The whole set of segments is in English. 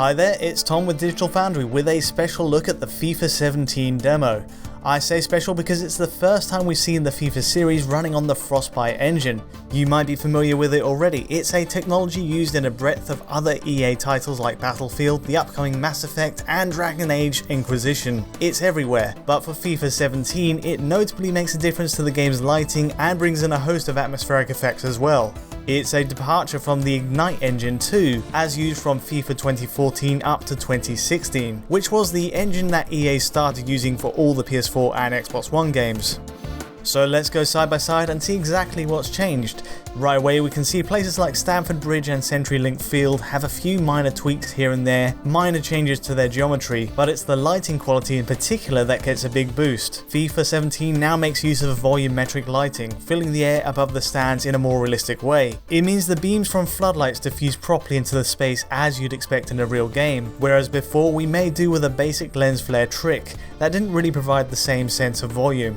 Hi there, it's Tom with Digital Foundry with a special look at the FIFA 17 demo. I say special because it's the first time we've seen the FIFA series running on the Frostbite engine. You might be familiar with it already. It's a technology used in a breadth of other EA titles like Battlefield, the upcoming Mass Effect, and Dragon Age Inquisition. It's everywhere, but for FIFA 17 it notably makes a difference to the game's lighting and brings in a host of atmospheric effects as well. It's a departure from the Ignite engine too, as used from FIFA 2014 up to 2016, which was the engine that EA started using for all the PS4 and Xbox One games. So let's go side by side and see exactly what's changed. Right away we can see places like Stamford Bridge and CenturyLink Field have a few minor tweaks here and there, minor changes to their geometry, but it's the lighting quality in particular that gets a big boost. FIFA 17 now makes use of volumetric lighting, filling the air above the stands in a more realistic way. It means the beams from floodlights diffuse properly into the space as you'd expect in a real game, whereas before we may do with a basic lens flare trick that didn't really provide the same sense of volume.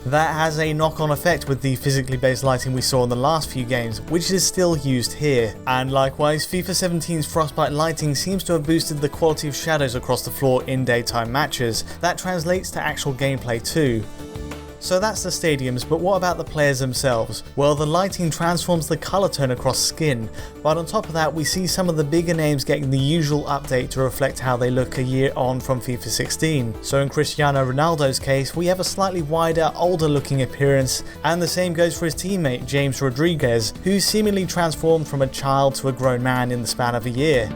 That has a knock-on effect with the physically based lighting we saw in the last few games, which is still used here. And likewise, FIFA 17's Frostbite lighting seems to have boosted the quality of shadows across the floor in daytime matches. That translates to actual gameplay too. So that's the stadiums, but what about the players themselves? Well, the lighting transforms the colour tone across skin, but on top of that we see some of the bigger names getting the usual update to reflect how they look a year on from FIFA 16. So in Cristiano Ronaldo's case, we have a slightly wider, older looking appearance, and the same goes for his teammate James Rodriguez, who seemingly transformed from a child to a grown man in the span of a year.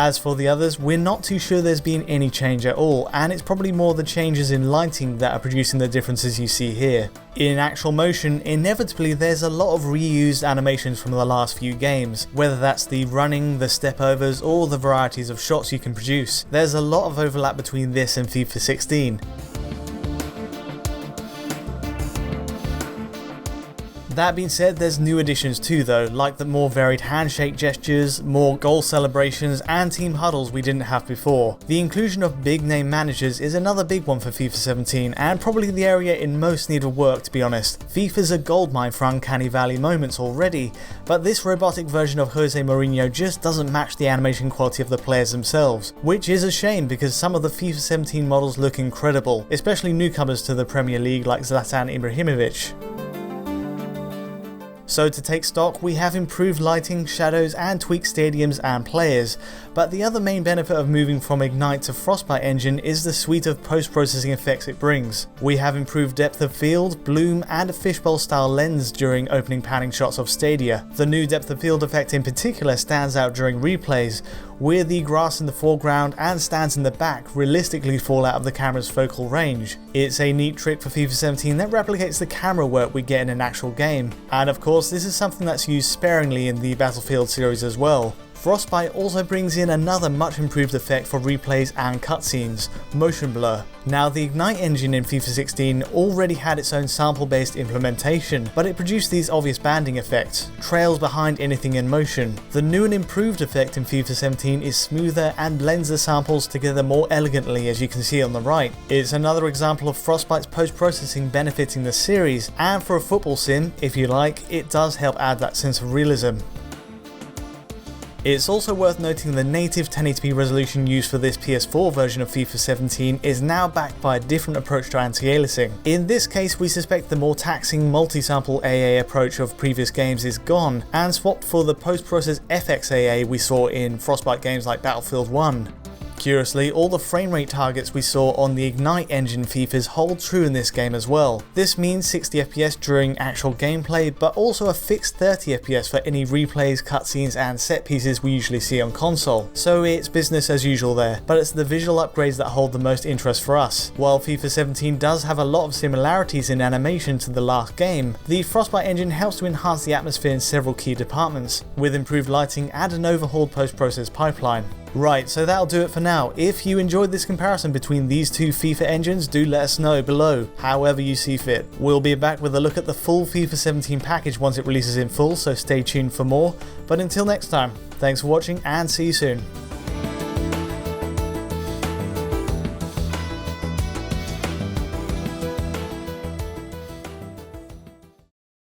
As for the others, we're not too sure there's been any change at all, and it's probably more the changes in lighting that are producing the differences you see here. In actual motion, inevitably there's a lot of reused animations from the last few games, whether that's the running, the step overs, or the varieties of shots you can produce. There's a lot of overlap between this and FIFA 16. That being said, there's new additions too though, like the more varied handshake gestures, more goal celebrations, and team huddles we didn't have before. The inclusion of big name managers is another big one for FIFA 17, and probably the area in most need of work to be honest. FIFA's a goldmine for uncanny valley moments already, but this robotic version of Jose Mourinho just doesn't match the animation quality of the players themselves, which is a shame because some of the FIFA 17 models look incredible, especially newcomers to the Premier League like Zlatan Ibrahimovic. So to take stock, we have improved lighting, shadows, and tweaked stadiums and players, but the other main benefit of moving from Ignite to Frostbite engine is the suite of post-processing effects it brings. We have improved depth of field, bloom, and a fishbowl style lens during opening panning shots of stadia. The new depth of field effect in particular stands out during replays, where the grass in the foreground and stands in the back realistically fall out of the camera's focal range. It's a neat trick for FIFA 17 that replicates the camera work we get in an actual game. And of course, this is something that's used sparingly in the Battlefield series as well. Frostbite also brings in another much improved effect for replays and cutscenes, motion blur. Now the Ignite engine in FIFA 16 already had its own sample based implementation, but it produced these obvious banding effects, trails behind anything in motion. The new and improved effect in FIFA 17 is smoother and blends the samples together more elegantly, as you can see on the right. It's another example of Frostbite's post-processing benefiting the series, and for a football sim, if you like, it does help add that sense of realism. It's also worth noting the native 1080p resolution used for this PS4 version of FIFA 17 is now backed by a different approach to anti-aliasing. In this case, we suspect the more taxing multi-sample AA approach of previous games is gone and swapped for the post-process FXAA we saw in Frostbite games like Battlefield 1. Curiously, all the frame rate targets we saw on the Ignite engine FIFAs hold true in this game as well. This means 60 FPS during actual gameplay, but also a fixed 30 FPS for any replays, cutscenes, and set pieces we usually see on console. So it's business as usual there, but it's the visual upgrades that hold the most interest for us. While FIFA 17 does have a lot of similarities in animation to the last game, the Frostbite engine helps to enhance the atmosphere in several key departments, with improved lighting and an overhauled post-process pipeline. Right, so that'll do it for now. If you enjoyed this comparison between these two FIFA engines, do let us know below, however you see fit. We'll be back with a look at the full FIFA 17 package once it releases in full, so stay tuned for more. But until next time, thanks for watching and see you soon.